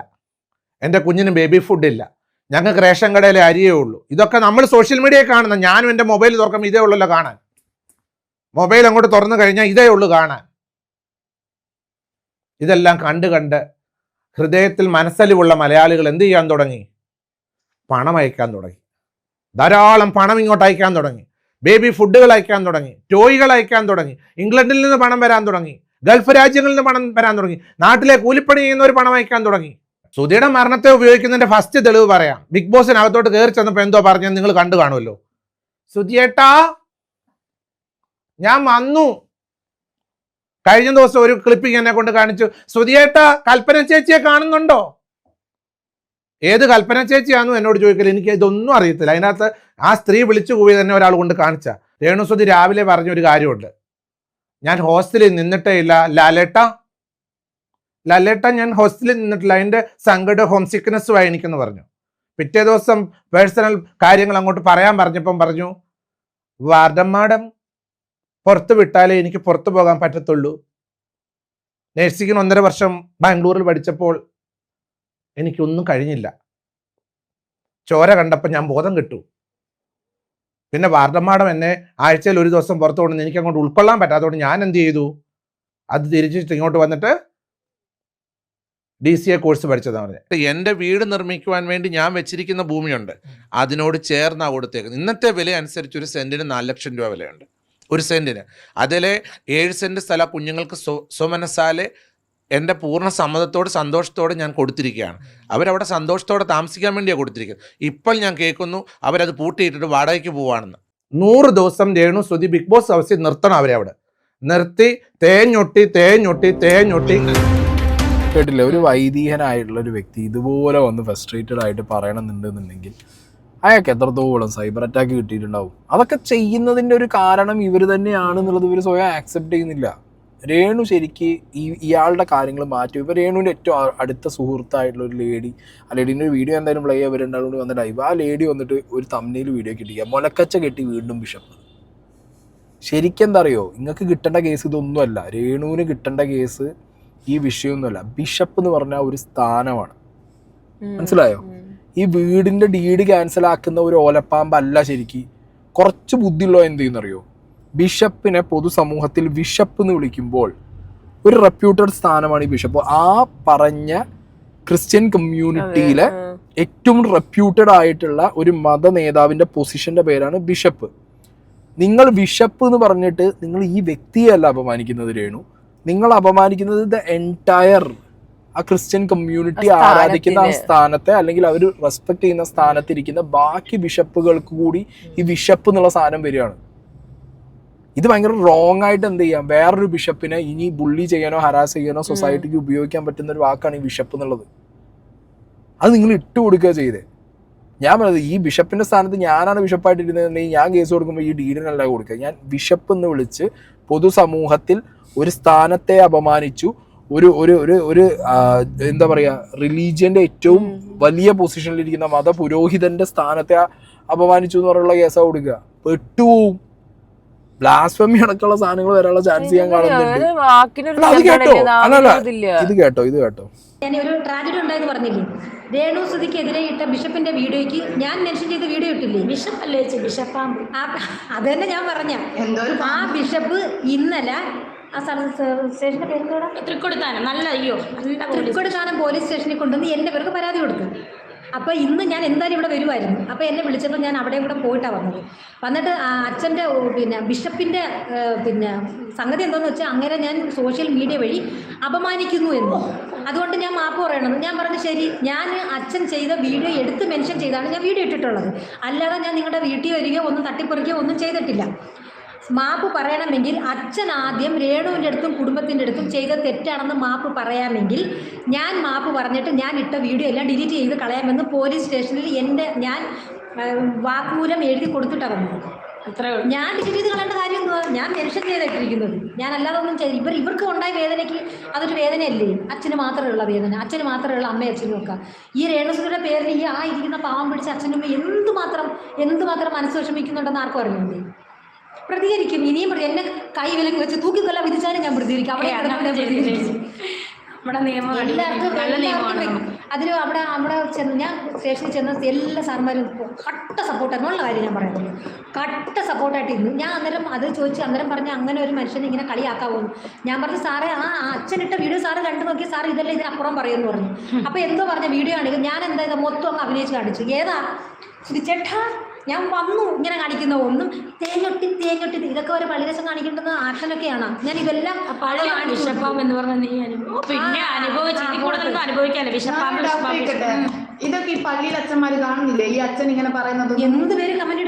എൻ്റെ കുഞ്ഞിന് ബേബി ഫുഡില്ല, ഞങ്ങൾക്ക് റേഷൻ കടയിലെ അരിയേ ഉള്ളൂ. ഇതൊക്കെ നമ്മൾ സോഷ്യൽ മീഡിയയിൽ കാണുന്ന. ഞാനും എൻ്റെ മൊബൈൽ തുറക്കുമ്പോൾ ഇതേ ഉള്ളല്ലോ കാണാൻ. മൊബൈൽ അങ്ങോട്ട് തുറന്നു കഴിഞ്ഞാൽ ഇതേ ഉള്ളൂ കാണാൻ. ഇതെല്ലാം കണ്ട് ഹൃദയത്തിൽ മനസ്സലിവുള്ള മലയാളികൾ എന്ത് ചെയ്യാൻ തുടങ്ങി? പണം അയക്കാൻ തുടങ്ങി. ധാരാളം പണം ഇങ്ങോട്ട് അയക്കാൻ തുടങ്ങി. ബേബി ഫുഡുകൾ അയക്കാൻ തുടങ്ങി, ടോയ്കൾ അയക്കാൻ തുടങ്ങി. ഇംഗ്ലണ്ടിൽ നിന്ന് പണം വരാൻ തുടങ്ങി, ഗൾഫ് രാജ്യങ്ങളിൽ നിന്ന് പണം വരാൻ തുടങ്ങി, നാട്ടിലെ കൂലിപ്പണി ചെയ്യുന്നവർ പണം അയക്കാൻ തുടങ്ങി. സുധിയുടെ മരണത്തെ ഉപയോഗിക്കുന്നതിന്റെ ഫസ്റ്റ് തെളിവ് പറയാം. ബിഗ് ബോസിനകത്തോട്ട് കയറി ചെന്നപ്പോൾ എന്തോ പറഞ്ഞത് നിങ്ങൾ കണ്ടു കാണുമല്ലോ. സുധിയേട്ടാ ഞാൻ വന്നു. കഴിഞ്ഞ ദിവസം ഒരു ക്ലിപ്പിംഗ് എന്നെ കൊണ്ട് കാണിച്ചു. സുധിയേട്ടാ കൽപ്പന ചേച്ചിയെ കാണുന്നുണ്ടോ? ഏത് കൽപ്പന ചേച്ചിയാണെന്നും എന്നോട് ചോദിക്കല്. എനിക്ക് ഇതൊന്നും അറിയത്തില്ല. അതിനകത്ത് ആ സ്ത്രീ വിളിച്ചു പോയി തന്നെ ഒരാൾ കൊണ്ട് കാണിച്ച. രേണുസുതി രാവിലെ പറഞ്ഞൊരു കാര്യമുണ്ട്, ഞാൻ ഹോസ്റ്റലിൽ നിന്നിട്ടേ ഇല്ല ലാലേട്ട ഞാൻ ഹോസ്റ്റലിൽ നിന്നിട്ടില്ല, അതിൻ്റെ സങ്കട ഹോം സിക്നെസ്സുമായി എനിക്കെന്ന് പറഞ്ഞു. പിറ്റേ ദിവസം പേഴ്സണൽ കാര്യങ്ങൾ അങ്ങോട്ട് പറയാൻ പറഞ്ഞപ്പം പറഞ്ഞു, വാർഡൻ മാഡം പുറത്ത് വിട്ടാലേ എനിക്ക് പുറത്തു പോകാൻ പറ്റത്തുള്ളൂ. നഴ്സിങ്ങിന് 1.5 വർഷം ബാംഗ്ലൂരിൽ പഠിച്ചപ്പോൾ എനിക്കൊന്നും കഴിഞ്ഞില്ല. ചോര കണ്ടപ്പോൾ ഞാൻ ബോധം കിട്ടു. പിന്നെ വാർഡൻ മാഡം എന്നെ ആഴ്ചയിൽ ഒരു ദിവസം പുറത്തു കൊണ്ടുവന്ന് എനിക്ക് അങ്ങോട്ട് ഉൾക്കൊള്ളാൻ പറ്റാത്തതുകൊണ്ട് ഞാൻ എന്ത് ചെയ്തു, അത് തിരിച്ചിട്ട് ഇങ്ങോട്ട് വന്നിട്ട് DCA കോഴ്സ് പഠിച്ചതാണ് പറഞ്ഞത്. എൻ്റെ വീട് നിർമ്മിക്കുവാൻ വേണ്ടി ഞാൻ വെച്ചിരിക്കുന്ന ഭൂമിയുണ്ട്, അതിനോട് ചേർന്നാണ് കൊടുത്തേക്കുന്നത്. ഇന്നത്തെ വില അനുസരിച്ച് ഒരു സെൻറ്റിന് 4 ലക്ഷം രൂപ വിലയുണ്ട്. ഒരു സെൻറ്റിന്. അതിലെ 7 സെൻറ്റ് സ്ഥലം കുഞ്ഞുങ്ങൾക്ക് സ്വമനസാലെ എൻ്റെ പൂർണ്ണ സമ്മതത്തോട് സന്തോഷത്തോടെ ഞാൻ കൊടുത്തിരിക്കുകയാണ്. അവരവിടെ സന്തോഷത്തോടെ താമസിക്കാൻ വേണ്ടിയാണ് കൊടുത്തിരിക്കുന്നത്. ഇപ്പോൾ ഞാൻ കേൾക്കുന്നു അവരത് പൂട്ടിയിട്ടിട്ട് വാടകയ്ക്ക് പോവുകയാണെന്ന്. 100 ദിവസം രേണുസുതി ബിഗ് ബോസ് ഹൗസിൽ നിർത്തണം. അവരെ അവിടെ നിർത്തി തേഞ്ഞൊട്ടി കേട്ടില്ല. ഒരു വൈദികനായിട്ടുള്ള ഒരു വ്യക്തി ഇതുപോലെ വന്ന് ഫ്രസ്ട്രേറ്റഡ് ആയിട്ട് പറയണമെന്നുണ്ടെന്നുണ്ടെങ്കിൽ അയാൾക്ക് എത്രത്തോളം സൈബർ അറ്റാക്ക് കിട്ടിയിട്ടുണ്ടാവും. അതൊക്കെ ചെയ്യുന്നതിൻ്റെ ഒരു കാരണം ഇവർ തന്നെയാണെന്നുള്ളത് ഇവർ സ്വയം ആക്സെപ്റ്റ് ചെയ്യുന്നില്ല. രേണു ശരിക്ക് ഇയാളുടെ കാര്യങ്ങൾ മാറ്റി. ഇപ്പോൾ രേണുവിൻ്റെ ഏറ്റവും അടുത്ത സുഹൃത്തായിട്ടുള്ള ഒരു ലേഡി, ആ ലേഡീൻ്റെ ഒരു വീഡിയോ എന്തായാലും പ്ലേ ചെയ്യാൻ രണ്ടാളും കൂടി വന്ന ലൈവ്, ആ ലേഡി വന്നിട്ട് ഒരു തമ്മിൽ വീഡിയോ കിട്ടിക്കുക, മുലക്കച്ച കെട്ടി വീണ്ടും ബിഷപ്പ്. ശരിക്കും എന്താ അറിയോ, നിങ്ങൾക്ക് കിട്ടേണ്ട കേസ് ഇതൊന്നുമല്ല, രേണുവിന് കിട്ടേണ്ട കേസ് ഈ വിഷയമൊന്നുമല്ല. ബിഷപ്പ് എന്ന് പറഞ്ഞാൽ ഒരു സ്ഥാനമാണ്, മനസ്സിലായോ? ഈ വീടിൻ്റെ ഡീഡ് ക്യാൻസൽ ആക്കുന്ന ഒരു ഓലപ്പാമ്പല്ല ശരിക്ക്. കുറച്ച് ബുദ്ധിയുള്ളോ എന്ത് ചെയ്യുന്നറിയോ, ബിഷപ്പിനെ പൊതുസമൂഹത്തിൽ ബിഷപ്പ് എന്ന് വിളിക്കുമ്പോൾ ഒരു റെപ്യൂട്ടഡ് സ്ഥാനമാണ് ഈ ബിഷപ്പ്. ആ പറഞ്ഞ ക്രിസ്ത്യൻ കമ്മ്യൂണിറ്റിയിലെ ഏറ്റവും റെപ്യൂട്ടഡ് ആയിട്ടുള്ള ഒരു മത നേതാവിൻ്റെ പൊസിഷൻ്റെ പേരാണ് ബിഷപ്പ്. നിങ്ങൾ ബിഷപ്പ് എന്ന് പറഞ്ഞിട്ട് നിങ്ങൾ ഈ വ്യക്തിയല്ല അപമാനിക്കുന്നത് രേണു, നിങ്ങൾ അപമാനിക്കുന്നത് ദ എൻറ്റയർ ആ ക്രിസ്ത്യൻ കമ്മ്യൂണിറ്റി ആരാധിക്കുന്ന ആ സ്ഥാനത്തെ, അല്ലെങ്കിൽ അവർ റെസ്പെക്ട് ചെയ്യുന്ന സ്ഥാനത്തിരിക്കുന്ന ബാക്കി ബിഷപ്പുകൾക്ക് കൂടി ഈ ബിഷപ്പ് എന്നുള്ള സാധനം വരികയാണ്. ഇത് ഭയങ്കര റോങ് ആയിട്ട് എന്ത് ചെയ്യാം, വേറൊരു ബിഷപ്പിനെ ഇനി ബുള്ളി ചെയ്യാനോ ഹരാസ് ചെയ്യാനോ സൊസൈറ്റിക്ക് ഉപയോഗിക്കാൻ പറ്റുന്ന ഒരു വാക്കാണ് ഈ ബിഷപ്പ് എന്നുള്ളത്. അത് നിങ്ങൾ ഇട്ട് കൊടുക്കുക ചെയ്തേ. ഞാൻ പറഞ്ഞത് ഈ ബിഷപ്പിന്റെ സ്ഥാനത്ത് ഞാനാണ് ബിഷപ്പായിട്ട് ഇരുന്നതെന്നുണ്ടെങ്കിൽ ഞാൻ കേസ് കൊടുക്കുമ്പോൾ ഈ ഡീഡിനല്ല കൊടുക്കുക. ഞാൻ ബിഷപ്പ് എന്ന് വിളിച്ച് പൊതുസമൂഹത്തിൽ ഒരു സ്ഥാനത്തെ അപമാനിച്ചു, ഒരു ഒരു ഒരു ഒരു എന്താ പറയുക, റിലീജിയന്റെ ഏറ്റവും വലിയ പൊസിഷനിലിരിക്കുന്ന മതപുരോഹിതന്റെ സ്ഥാനത്തെ അപമാനിച്ചു എന്ന് പറഞ്ഞുള്ള കേസാണ് കൊടുക്കുക. പെട്ടുപോവും. ബ്ലാസ്ഫമി അടക്കമുള്ള സാധനങ്ങൾ വരാനുള്ള ചാൻസ് ഞാൻ കാണുന്നുണ്ട്. അത് കേട്ടോ, അല്ലല്ല ഇത് കേട്ടോ ഞാൻ ഒരു ട്രാജഡി ഉണ്ടായെന്ന് പറഞ്ഞില്ലേ, രേണു സുധിക്കെതിരെ ഇട്ട ബിഷപ്പിന്റെ വീഡിയോയ്ക്ക് ഞാൻ മെൻഷൻ ചെയ്ത വീഡിയോ ഇട്ടില്ലേ, ബിഷപ്പ് അല്ലേ ബിഷപ്പാമ്പ്, അത് തന്നെ ഞാൻ പറഞ്ഞ ആ ബിഷപ്പ് ഇന്നലെ ആ സ്റ്റേഷന്റെ പേര് തൃക്കൊടുത്താനം, തൃക്കൊടുത്താനം പോലീസ് സ്റ്റേഷനിൽ കൊണ്ടുവന്ന് എൻ്റെ പേർക്ക് പരാതി കൊടുത്തു. അപ്പോൾ ഇന്ന് ഞാൻ എന്തായാലും ഇവിടെ വരുമായിരുന്നു. അപ്പോൾ എന്നെ വിളിച്ചപ്പോൾ ഞാൻ അവിടെയും കൂടെ പോയിട്ടാണ് വന്നിട്ട് അച്ഛൻ്റെ ബിഷപ്പിൻ്റെ സംഗതി എന്താണെന്ന് വെച്ചാൽ അങ്ങനെ ഞാൻ സോഷ്യൽ മീഡിയ വഴി അപമാനിക്കുന്നു എന്ന്, അതുകൊണ്ട് ഞാൻ മാപ്പ് പറയണമെന്ന്. ഞാൻ പറഞ്ഞു ശരി, ഞാൻ അച്ഛൻ ചെയ്ത വീഡിയോ എടുത്ത് മെൻഷൻ ചെയ്താണ് ഞാൻ വീഡിയോ ഇട്ടിട്ടുള്ളത്, അല്ലാതെ ഞാൻ നിങ്ങളുടെ വീട്ടിൽ വരികയോ ഒന്നും തട്ടിപ്പറിക്കുകയോ ഒന്നും ചെയ്തിട്ടില്ല. മാപ്പ് പറയണമെങ്കിൽ അച്ഛൻ ആദ്യം രേണുവിൻ്റെ അടുത്തും കുടുംബത്തിൻ്റെ അടുത്തും ചെയ്ത തെറ്റാണെന്ന് മാപ്പ് പറയാമെങ്കിൽ ഞാൻ മാപ്പ് പറഞ്ഞിട്ട് ഞാൻ ഇട്ട വീഡിയോ എല്ലാം ഡിലീറ്റ് ചെയ്ത് കളയാമെന്ന് പോലീസ് സ്റ്റേഷനിൽ ഞാൻ വാക്മൂലം എഴുതി കൊടുത്തിട്ടാണ് വന്നത്. ഞാൻ ഡിലീറ്റ് ചെയ്ത് കളയേണ്ട കാര്യം എന്തുവാ, ഞാൻ മെൻഷൻ ചെയ്തിട്ടിരിക്കുന്നത്. ഞാൻ അല്ലാതെ ഒന്നും ചെയ്ത് ഇവർക്ക് ഉണ്ടായ വേദനയ്ക്ക് അതൊരു വേദനയല്ലേ, അച്ഛന് മാത്രമേ വേദന, അച്ഛന് മാത്രമേ അമ്മയും അച്ഛനും ഒക്കെ. ഈ രേണുസുധിയുടെ പേരിൽ ഈ ഇരിക്കുന്ന പാവം പിടിച്ച അച്ഛനും എന്തുമാത്രം മനസ്സ് വിഷമിക്കുന്നുണ്ടെന്ന് ആർക്കും അറിയുന്നുണ്ട്. പ്രതികരിക്കും, ഇനിയും എന്നെ കൈ വിലക്ക് വെച്ച് തൂക്കിക്കൊല്ലാൻ വിധിച്ചാലും ഞാൻ പ്രതികരിക്കും. അവിടെ അതിന് അവിടെ ചെന്ന് ഞാൻ സ്റ്റേഷനിൽ ചെന്ന എല്ലാ സാർമാരും കട്ട സപ്പോർട്ടായിരുന്നു ഉള്ള കാര്യം ഞാൻ പറയുന്നത്. കട്ട സപ്പോർട്ടായിട്ടിരുന്നു. ഞാൻ അന്നേരം അത് ചോദിച്ചു, അന്നേരം പറഞ്ഞ് അങ്ങനെ ഒരു മനുഷ്യനെ ഇങ്ങനെ കളിയാക്കാവുന്നു. ഞാൻ പറഞ്ഞു സാറേ ആ അച്ഛനിട്ട വീഡിയോ സാറ് കണ്ടു നോക്കി, സാർ ഇതല്ലേ ഇതിനപ്പുറം പറയുമെന്ന് പറഞ്ഞു. അപ്പോൾ എന്തോ പറഞ്ഞ വീഡിയോ ആണെങ്കിൽ ഞാൻ എന്താ ഇത് മൊത്തം അങ്ങ് അഭിനയിച്ച് കാണിച്ചു. ഏതാ ചേട്ടാ ഞാൻ വന്നു ഇങ്ങനെ കാണിക്കുന്ന ഒന്നും തേങ്ങൊട്ടി ഇതൊക്കെ ഒരു പള്ളിരസം കാണിക്കേണ്ടുന്ന ആക്ഷനൊക്കെയാണ്. ഞാൻ ഇതെല്ലാം എന്ന് പറഞ്ഞാൽ നീ പിന്നെ അനുഭവിക്കാല്ലേ ഇതൊക്കെ ഈ പള്ളിയിൽ അച്ഛന്മാര് കാണുന്നില്ലേ, ഈ അച്ഛൻ ഇങ്ങനെ പറയുന്നത് എന്ത് പേര് കമന്റ്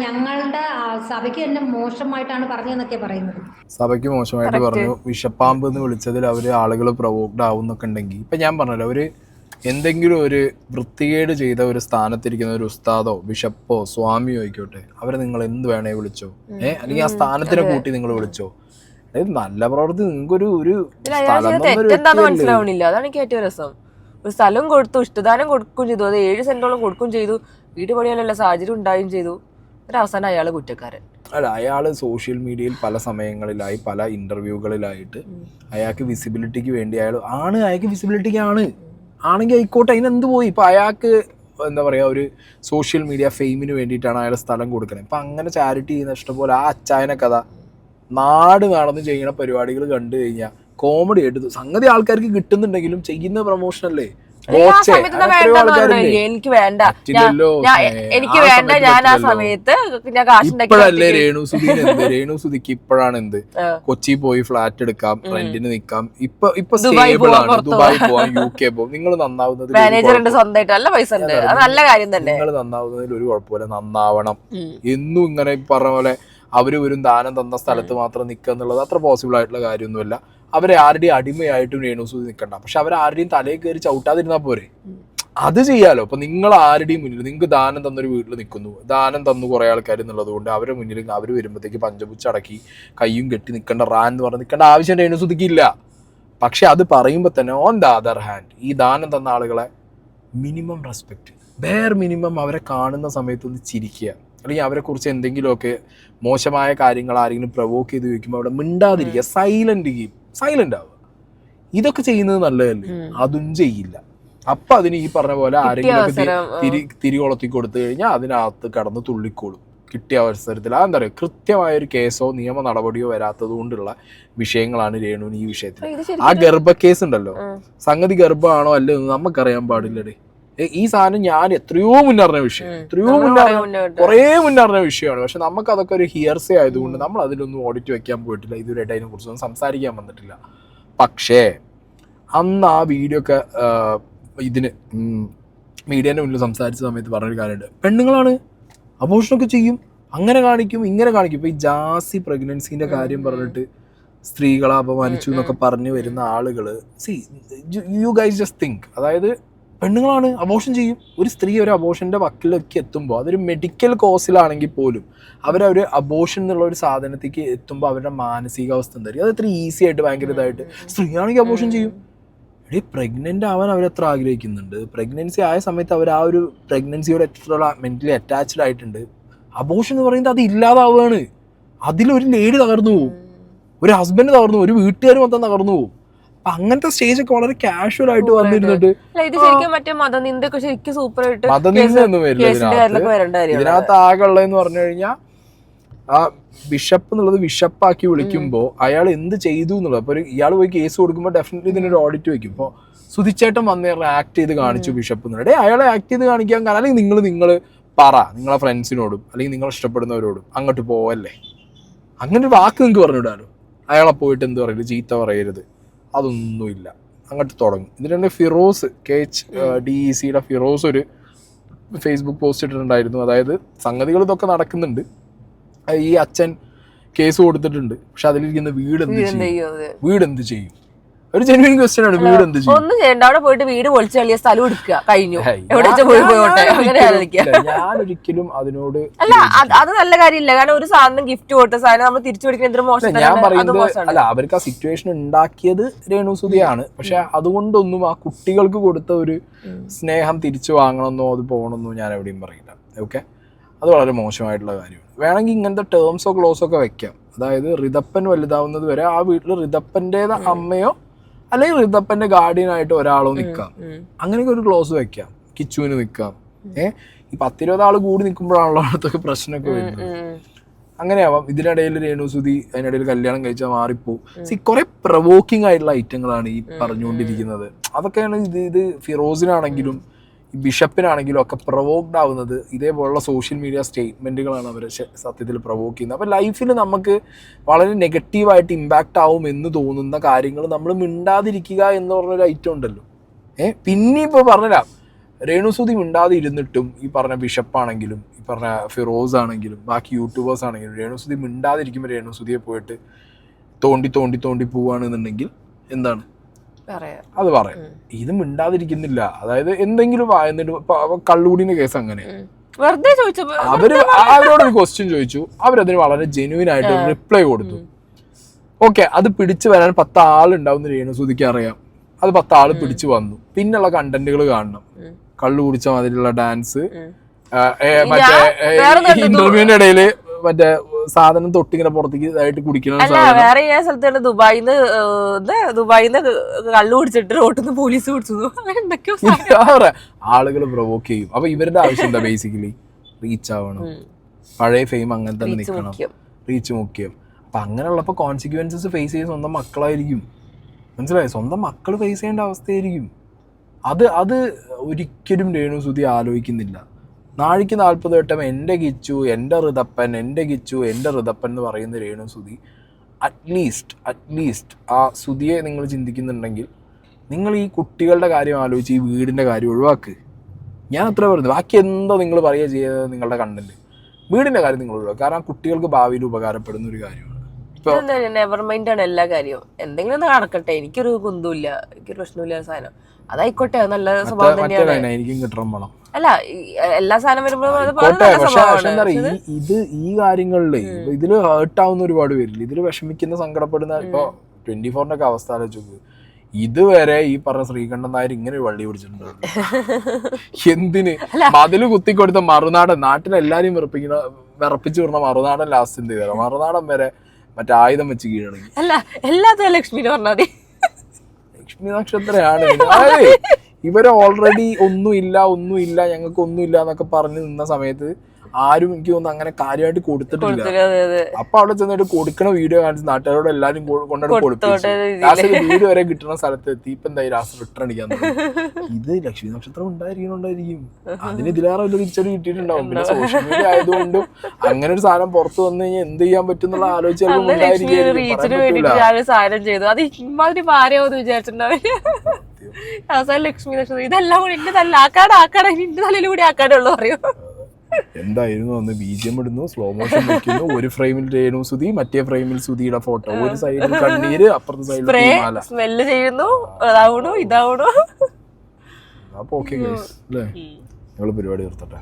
ഞങ്ങളുടെ സഭയ്ക്ക് എന്നെ മോശമായിട്ടാണ് പറഞ്ഞതെന്നൊക്കെ പറയുന്നത്. സഭയ്ക്ക് മോശമായിട്ട് പറഞ്ഞു, വിഷപ്പാമ്പ് എന്ന് വിളിച്ചതിൽ അവര് ആളുകൾ പ്രൊവോക്ഡ് ആവുന്നൊക്കെ ഉണ്ടെങ്കിൽ, ഇപ്പൊ ഞാൻ പറഞ്ഞല്ലോ, അവര് എന്തെങ്കിലും ഒരു വൃത്തികേട് ചെയ്ത ഒരു സ്ഥാനത്തിരിക്കുന്ന ഒരു ഉസ്താദോ ബിഷപ്പോ സ്വാമിയോ ആയിക്കോട്ടെ, അവരെ നിങ്ങൾ എന്ത് വേണേ വിളിച്ചോ, അല്ലെങ്കിൽ ആ സ്ഥാനത്തിനെ കൂട്ടി നിങ്ങൾ വിളിച്ചോ. നല്ല പ്രവൃത്തി നിങ്ങൾക്കൊരു മനസ്സിലാവണില്ല. അതാണ് എനിക്ക് ഏറ്റവും രസം. ഒരു സ്ഥലം കൊടുത്തു, ഇഷ്ടദാനം കൊടുക്കുകയും ചെയ്തു, അത് 7 സെന്റോളം കൊടുക്കുകയും ചെയ്തു, വീട് പണിയാനുള്ള സാഹചര്യം ഉണ്ടാവുകയും ചെയ്തു. ഒരു അവസാനം അയാള് കുറ്റക്കാരൻ. അല്ല, അയാള് സോഷ്യൽ മീഡിയയിൽ പല സമയങ്ങളിലായി പല ഇന്റർവ്യൂകളിലായിട്ട് അയാൾക്ക് വിസിബിലിറ്റിക്ക് വേണ്ടി അയാൾക്ക് വിസിബിലിറ്റിക്ക് ആണെങ്കിൽ ആയിക്കോട്ടെ, അതിനെന്ത് പോയി. ഇപ്പം അയാൾക്ക് എന്താ പറയുക, ഒരു സോഷ്യൽ മീഡിയ ഫെയിമിന് വേണ്ടിയിട്ടാണ് അയാൾ സ്ഥലം കൊടുക്കുന്നത്. ഇപ്പം അങ്ങനെ ചാരിറ്റി ചെയ്യുന്ന ഇഷ്ടംപോലെ ആ അച്ചായനെ കഥ നാട് നടന്ന് ചെയ്യുന്ന പരിപാടികൾ കണ്ടു കഴിഞ്ഞാൽ കോമഡി ആയിട്ട് സംഗതി ആൾക്കാർക്ക് കിട്ടുന്നുണ്ടെങ്കിലും ചെയ്യുന്ന പ്രൊമോഷനല്ലേ. എനിക്ക് വേണ്ട, ഞാൻ ആ സമയത്ത് ഇപ്പോഴല്ലേ രേണുസുധിക്ക് ഇപ്പോഴാണ് എന്ത് കൊച്ചി പോയി ഫ്ലാറ്റ് എടുക്കാം, റെന്റിന് നിക്കാം, ഇപ്പൊ സ്റ്റേബിൾ ആണ്, ദുബായ് പോവാം, UK പോവാം. നിങ്ങൾ നന്നാവുന്നത് മാനേജറിന്റെ സ്വന്തമായിട്ട് നല്ല പൈസ ഉണ്ട്, അത് നല്ല കാര്യം തന്നെ. നിങ്ങൾ നന്നാവുന്നതിൽ ഒരു കുഴപ്പമില്ല, നന്നാവണം. എന്നും ഇങ്ങനെ പറഞ്ഞ പോലെ അവര് ഒരു ദാനം തന്ന സ്ഥലത്ത് മാത്രം നിൽക്കുക എന്നുള്ളത് അത്ര പോസിബിൾ ആയിട്ടുള്ള കാര്യമൊന്നുമില്ല. അവരെ ആരുടെയും അടിമയായിട്ടും രേണുസുധി നിൽക്കണ്ട, പക്ഷെ അവരാരുടെയും തലയിൽ കയറി ചവിട്ടാതിരുന്നാൽ പോരെ. അത് ചെയ്യാലോ. ഇപ്പൊ നിങ്ങൾ ആരുടെയും മുന്നിൽ നിങ്ങൾക്ക് ദാനം തന്നൊരു വീട്ടിൽ നിൽക്കുന്നു, ദാനം തന്നു കുറെ ആൾക്കാർ എന്നുള്ളത് കൊണ്ട് അവരുടെ മുന്നിൽ അവർ വരുമ്പോഴത്തേക്ക് പഞ്ചപുച്ചടക്കി കയ്യും കെട്ടി നിൽക്കേണ്ട എന്ന് പറഞ്ഞ് നിൽക്കേണ്ട ആവശ്യം രേണുസുതിക്കില്ല. പക്ഷെ അത് പറയുമ്പോൾ തന്നെ ഓൺ ദ അതർ ഹാൻഡ് ഈ ദാനം തന്ന ആളുകളെ മിനിമം റെസ്പെക്റ്റ്, ബെയർ മിനിമം അവരെ കാണുന്ന സമയത്തൊന്ന് ചിരിക്കുക, അല്ലെങ്കിൽ അവരെക്കുറിച്ച് എന്തെങ്കിലുമൊക്കെ മോശമായ കാര്യങ്ങൾ ആരെങ്കിലും പ്രൊവോക്ക് ചെയ്ത് ചോദിക്കുമ്പോൾ അവിടെ മിണ്ടാതിരിക്കുക, സൈലന്റ് ആവുക. ഇതൊക്കെ ചെയ്യുന്നത് നല്ലതല്ലേ? അതും ചെയ്യില്ല. അപ്പൊ അതിന് ഈ പറഞ്ഞ പോലെ ആരെങ്കിലും തിരികൊളത്തി കൊടുത്തു കഴിഞ്ഞാൽ അതിനകത്ത് കടന്ന് തുള്ളിക്കോളും. കിട്ടിയ അവസരത്തിൽ അതെന്താ പറയുക, കൃത്യമായ ഒരു കേസോ നിയമ നടപടിയോ വരാത്തത് കൊണ്ടുള്ള വിഷയങ്ങളാണ് രേണുവിന് ഈ വിഷയത്തിൽ. ആ ഗർഭക്കേസ് ഉണ്ടല്ലോ, സംഗതി ഗർഭമാണോ അല്ലേ എന്ന് നമുക്കറിയാൻ പാടില്ലടേ. ഈ സാധനം ഞാൻ എത്രയോ മുന്നറിഞ്ഞ വിഷയം, കുറേ മുന്നറിഞ്ഞ വിഷയമാണ്. പക്ഷെ നമുക്ക് അതൊക്കെ ഒരു ഹിയർസേ ആയതുകൊണ്ട് നമ്മൾ അതിലൊന്നും ഓഡിറ്റ് വെക്കാൻ പോയിട്ടില്ല, ഇതുവരെയായിട്ട് അതിനെ കുറിച്ചൊന്നും സംസാരിക്കാൻ വന്നിട്ടില്ല. പക്ഷേ അന്ന് ആ വീഡിയോ ഒക്കെ ഇതിന് മീഡിയൻ്റെ മുന്നിൽ സംസാരിച്ച സമയത്ത് പറഞ്ഞൊരു കാര്യമുണ്ട്, പെണ്ണുങ്ങളാണ് അബോർഷനൊക്കെ ചെയ്യും, അങ്ങനെ കാണിക്കും ഇങ്ങനെ കാണിക്കും. ഇപ്പൊ ഈ ജാസി പ്രഗ്നൻസിന്റെ കാര്യം പറഞ്ഞിട്ട് സ്ത്രീകളെ അപമാനിച്ചു എന്നൊക്കെ പറഞ്ഞു വരുന്ന ആളുകൾ, യു ഗൈസ് ജസ്റ്റ് തിങ്ക്, അതായത് പെണ്ണുങ്ങളാണ് അബോർഷൻ ചെയ്യും. ഒരു സ്ത്രീ ഒരു അബോർഷന്റെ വക്കിലേക്ക് എത്തുമ്പോൾ അതൊരു മെഡിക്കൽ കോസിലാണെങ്കിൽ പോലും അവരൊരു അബോർഷൻ എന്നുള്ള ഒരു സാധനത്തേക്ക് എത്തുമ്പോൾ അവരുടെ മാനസികാവസ്ഥ എന്തായിരിക്കും? അത് എത്ര ഈസി ആയിട്ട് ഭയങ്കര ഇതായിട്ട് സ്ത്രീയാണെങ്കിൽ അബോർഷൻ ചെയ്യും. ഈ പ്രഗ്നൻ്റ് ആവാൻ അവരെത്ര ആഗ്രഹിക്കുന്നുണ്ട്, പ്രഗ്നൻസി ആയ സമയത്ത് അവർ ആ ഒരു പ്രഗ്നൻസിയോട് എത്ര മെൻ്റലി അറ്റാച്ച്ഡ് ആയിട്ടുണ്ട്. അബോർഷൻ എന്ന് പറയുന്നത് അത് ഇല്ലാതാവുകയാണ്. അതിലൊരു ലേഡി തകർന്നു പോകും, ഒരു ഹസ്ബൻഡ് തകർന്നു പോകും, ഒരു വീട്ടുകാർ മൊത്തം തകർന്നു പോകും. അപ്പൊ അങ്ങനത്തെ സ്റ്റേജ് ഒക്കെ വളരെ കാഷ്വൽ ആയിട്ട് വന്നിരുന്നിട്ട് മതനിന്ദയൊന്നും വരില്ല ഇതിനകത്ത്. ആകെ ഉള്ളതെന്ന് പറഞ്ഞു കഴിഞ്ഞാൽ ആ ബിഷപ്പ് എന്നുള്ളത് ബിഷപ്പാക്കി വിളിക്കുമ്പോൾ അയാൾ എന്ത് ചെയ്തു എന്നുള്ളത്. അപ്പോൾ ഇയാൾ പോയി കേസ് കൊടുക്കുമ്പോൾ ഡെഫിനറ്റ്ലി ഇതിനൊരു ഓഡിറ്റ് വെക്കും. ഇപ്പോൾ സുധിച്ചേട്ടൻ വന്ന് ആക്ട് ചെയ്ത് കാണിച്ചു ബിഷപ്പ് എന്നുള്ളത്, അയാളെ ആക്ട് ചെയ്ത് കാണിക്കാൻ കാരണം, അല്ലെങ്കിൽ നിങ്ങൾ പറ നിങ്ങളെ ഫ്രണ്ട്സിനോടും അല്ലെങ്കിൽ നിങ്ങൾ ഇഷ്ടപ്പെടുന്നവരോടും അങ്ങോട്ട് പോവല്ലേ, അങ്ങനെ ഒരു വാക്ക് നിങ്ങൾക്ക് പറഞ്ഞിടാലോ. അയാളെ പോയിട്ട് എന്ത് പറയരുത്, ചീത്ത പറയരുത്, അതൊന്നുമില്ല. അങ്ങോട്ട് തുടങ്ങും. ഇതിൻ്റെ ഫിറോസ് KHDECയുടെ ഫിറോസ് ഒരു ഫേസ്ബുക്ക് പോസ്റ്റ് ഇട്ടിട്ടുണ്ടായിരുന്നു. അതായത് സംഗതികൾ ഇതൊക്കെ നടക്കുന്നുണ്ട്, ഈ അച്ഛൻ കേസ് കൊടുത്തിട്ടുണ്ട്, പക്ഷെ അതിലിരിക്കുന്ന വീട് എന്ത് ചെയ്യും? ഒരു ജെന്യുവൻ ക്വസ്റ്റ്യൻ ആണ്. വീട് എന്ത് ചെയ്യും? ഒന്നും ചെയ്യണ്ട, അവിടെ പോയിട്ട് വീട് പൊളിച്ചു കളിയ സ്ഥലം എടുക്കുക, കഴിഞ്ഞു. ഞാൻ ഒരിക്കലും അതിനോട് അല്ല, അത് നല്ല കാര്യമില്ല. കാരണം ഒരു സാധനം ഗിഫ്റ്റ് കൊടുത്ത സാധനം നമ്മൾ തിരിച്ചു കൊടുക്കുന്ന എന്തൊരു മോശം. ഞാൻ പറയുന്നത് അല്ല, അവർക്ക് ആ സിറ്റുവേഷൻ ഉണ്ടാക്കിയത് രേണുസുതിയാണ്. പക്ഷെ അതുകൊണ്ടൊന്നും ആ കുട്ടികൾക്ക് കൊടുത്ത ഒരു സ്നേഹം തിരിച്ചു വാങ്ങണമെന്നോ അത് പോകണമെന്നോ ഞാൻ എവിടെയും പറയില്ല. ഓക്കെ, അത് വളരെ മോശമായിട്ടുള്ള കാര്യമാണ്. വേണമെങ്കിൽ ഇങ്ങനത്തെ ടേംസോ ക്ലോസോ ഒക്കെ വെക്കാം. അതായത് ഋതപ്പൻ വലുതാവുന്നത് വരെ ആ വീട്ടിൽ ഋതപ്പൻ്റെത് അമ്മയോ അല്ലെങ്കിൽ ഋതപ്പൻ്റെ ഗാർഡിയനായിട്ട് ഒരാളോ നിൽക്കാം. അങ്ങനെയൊക്കെ ഒരു ക്ലോസ് വെക്കാം. കിച്ചുവിന് നിൽക്കാം. ഈ 10-20 ആൾ കൂടി നിൽക്കുമ്പോഴാണല്ലോ അടുത്തൊക്കെ പ്രശ്നമൊക്കെ വരുന്നത്. അങ്ങനെയാവാം. ഇതിനിടയിൽ രേണുസുതി അതിനിടയിൽ കല്യാണം കഴിച്ചാൽ മാറിപ്പോവും. കുറെ പ്രൊവോക്കിംഗ് ആയിട്ടുള്ള ഐറ്റങ്ങളാണ് ഈ പറഞ്ഞുകൊണ്ടിരിക്കുന്നത്. അതൊക്കെയാണ് ഇത് ഫിറോസിനാണെങ്കിലും ബിഷപ്പിനാണെങ്കിലും ഒക്കെ പ്രൊവോക്ഡ് ആവുന്നത് ഇതേപോലുള്ള സോഷ്യൽ മീഡിയ സ്റ്റേറ്റ്മെൻറ്റുകളാണ് അവരെ സത്യത്തിൽ പ്രൊവോക്ക് ചെയ്യുന്നത്. അപ്പോൾ ലൈഫിൽ നമുക്ക് വളരെ നെഗറ്റീവായിട്ട് ഇമ്പാക്റ്റ് ആവും എന്ന് തോന്നുന്ന കാര്യങ്ങൾ നമ്മൾ മിണ്ടാതിരിക്കുക എന്ന് പറഞ്ഞൊരു ഐറ്റം ഉണ്ടല്ലോ. പിന്നെ ഇപ്പോൾ പറഞ്ഞില്ല, രേണുസുതി മിണ്ടാതെ ഇരുന്നിട്ടും ഈ പറഞ്ഞ ബിഷപ്പാണെങ്കിലും ഈ പറഞ്ഞ ഫിറോസ് ആണെങ്കിലും ബാക്കി യൂട്യൂബേഴ്സ് ആണെങ്കിലും രേണുസുതി മിണ്ടാതിരിക്കുമ്പോൾ രേണുസുതിയെ പോയിട്ട് തോണ്ടി പോവുകയാണെന്നുണ്ടെങ്കിൽ എന്താണ് അത് പറയാം. ഇത് മിണ്ടാതിരിക്കുന്നില്ല. അതായത് എന്തെങ്കിലും കള്ളുകൂടിന്റെ കേസ് അങ്ങനെ അവരോടൊരു ക്വസ്റ്റ്യൻ ചോദിച്ചു, അവരതിന് വളരെ ജെന്യുവൻ ആയിട്ട് റിപ്ലൈ കൊടുത്തു. ഓക്കെ, അത് പിടിച്ചു വരാൻ 10 ആളുണ്ടാവുന്ന രേണുസുതിക്ക് അറിയാം. അത് 10 ആള് പിടിച്ചു വന്നു. പിന്നുള്ള കണ്ടന്റുകൾ കാണണം. കള്ളു കുടിച്ച മാതിരിയുള്ള ഡാൻസ്, മറ്റേ ഇന്റർവ്യൂവിന്റെ ഇടയില് മറ്റേ സാധനം തൊട്ടിങ്ങനെ പുറത്തേക്ക് ഇതായിട്ട് കുടിക്കണം. വേറെ സ്ഥലത്താണ് ദുബായിന്ന് കള്ളു കുടിച്ചിട്ട് റോട്ടിന്ന് പോലീസ് പിടിച്ചു. ആളുകൾ പ്രൊവോക്ക് ചെയ്യും. അപ്പൊ ഇവരുടെ ആവശ്യം എന്താ? ബേസിക്കലി റീച്ച് ആവണം. പഴയ ഫെയിം അങ്ങനെ തന്നെ നിൽക്കണം. റീച്ച് മുഖ്യം. അപ്പൊ അങ്ങനെയുള്ളപ്പോ കോൺസിക്വൻസസ് ഫേസ് ചെയ്യുന്ന സ്വന്തം മക്കളായിരിക്കും. മനസ്സിലായോ? സ്വന്തം മക്കൾ ഫേസ് ചെയ്യേണ്ട അവസ്ഥയായിരിക്കും. അത് ഒരിക്കലും രേണുസുതി ആലോചിക്കുന്നില്ല. നാഴിക്ക് 40 വട്ടം എൻ്റെ കിച്ചു, എൻ്റെ ഋതപ്പൻ, എൻ്റെ കിച്ചു, എൻ്റെ ഋതപ്പൻ എന്ന് പറയുന്ന രേണുസുതി അറ്റ്ലീസ്റ്റ് ആ സുതിയെ നിങ്ങൾ ചിന്തിക്കുന്നുണ്ടെങ്കിൽ നിങ്ങൾ ഈ കുട്ടികളുടെ കാര്യം ആലോചിച്ച് ഈ വീടിൻ്റെ കാര്യം ഒഴിവാക്ക്. ഞാൻ അത്ര പറയുന്നത്. ബാക്കി എന്താ നിങ്ങൾ പറയുക ചെയ്യുന്നത് നിങ്ങളുടെ കണ്ടന്റ്, വീടിൻ്റെ കാര്യം നിങ്ങൾ ഒഴിവാക്കുക. കാരണം കുട്ടികൾക്ക് ഭാവിയിൽ ഉപകാരപ്പെടുന്ന ഒരു കാര്യമാണ്. നെവർ മൈൻഡ് ആണ് എല്ലാ കാര്യവും. എന്തെങ്കിലും ഒന്ന് നടക്കട്ടെ, എനിക്കൊരു കുന്തുമില്ല, എനിക്കൊരു പ്രശ്നമില്ല സാധനം. അതായിക്കോട്ടെ, നല്ല സ്വഭാവം തന്നെയാണ്. എനിക്കും കിട്ടണം വേണം. അല്ല, എല്ലാ സാധനം വരുമ്പോഴും ഇത് ഈ കാര്യങ്ങളില് ഇതില് ഹേർട്ട് ആവുന്ന ഒരുപാട് പേരില്ല. ഇതില് വിഷമിക്കുന്ന സങ്കടപ്പെടുന്ന ഇപ്പൊ 24-ന്റെ ഒക്കെ അവസ്ഥ ആലോചിച്ചു. ഇതുവരെ ഈ പറഞ്ഞ ശ്രീകണ്ഠൻ നായർ ഇങ്ങനെ ഒരു വള്ളി പിടിച്ചിട്ടുണ്ട്. എന്തിന് മതില് കുത്തിക്കൊടുത്ത മറുനാടൻ, നാട്ടിലെല്ലാരും വിറപ്പിച്ചു വിടുന്ന മറുനാടൻ ലാസ്റ്റ് എന്ത് ചെയ്താലോ, മറുനാടൻ വരെ മറ്റേ ആയുധം വെച്ച് കീഴടങ്ങി. അല്ല, എല്ലാത്തും ലക്ഷ്മി പറഞ്ഞാൽ മതി. ലക്ഷ്മി നക്ഷത്രയാണ്. അതായത് ഇവര് ഓൾറെഡി ഒന്നുമില്ല ഞങ്ങൾക്ക് ഒന്നുമില്ല എന്നൊക്കെ പറഞ്ഞ് നിന്ന സമയത്ത് ആരും എനിക്ക് തോന്നുന്നു അങ്ങനെ കാര്യമായിട്ട് കൊടുത്തിട്ടില്ല. അപ്പൊ അവിടെ ചെന്നിട്ട് കൊടുക്കണ വീഡിയോ കാണിച്ച് നാട്ടുകാരോട് എല്ലാരും കൊണ്ടുപോയി കൊടുത്തു. ലാസ്റ്റ് വീട് വരെ കിട്ടുന്ന സ്ഥലത്ത് എത്തി. ഇപ്പൊ എന്തായി ലാസ്റ്റ് റിട്ടേൺ അടിക്കാൻ ഇത് ലക്ഷ്മി നക്ഷത്രം ഉണ്ടായിരിക്കും. അതിന് ഇതിലേറെ ഒരു തിരിച്ചടി കിട്ടിയിട്ടുണ്ടാവും. പിന്നെ സോഷ്യൽ മീഡിയ ആയതുകൊണ്ടും അങ്ങനെ ഒരു സാധനം പുറത്തു വന്നു കഴിഞ്ഞാൽ എന്ത് ചെയ്യാൻ പറ്റും എന്നുള്ള ആലോചിച്ചു. ലക്ഷ്മി നക്ഷത്രം ഇതെല്ലാം കൂടി എന്റെ തല ആക്കാടാ എന്റെ തലയിൽ കൂടി ആക്കാടുള്ളൂ അറിയോ. എന്തായിരുന്നു അന്ന് ബിജിഎം ഇടുന്നു, സ്ലോ മോഷൻ വെക്കുന്നു, ഒരു ഫ്രെയിമിൽ രേണുസുതി, മറ്റേ ഫ്രെയിമിൽ സുധിയുടെ ഫോട്ടോ, ഒരു സൈഡിൽ കണ്ണീര്, അപ്പുറത്തെ സൈഡിൽ സ്മെല്ല് ചെയ്യുന്നു, അതാവണോ ഇതാവണോ. അപ്പൊ ഓക്കെ ഗൈസ് അല്ലേ, ഞങ്ങള് പരിപാടി നിർത്തട്ടെ.